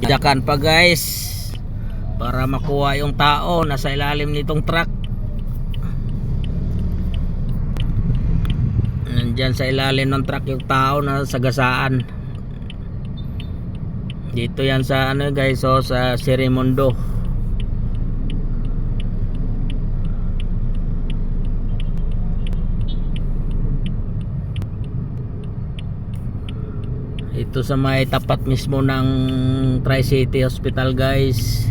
Jakan pa guys para makuha yung tao nasa ilalim nitong truck. Nandyan sa ilalim ng truck yung tao na sagasaan. Dito yan sa ano guys, so sa Sirimundo. Ito sa may tapat mismo ng Tri-City Hospital guys.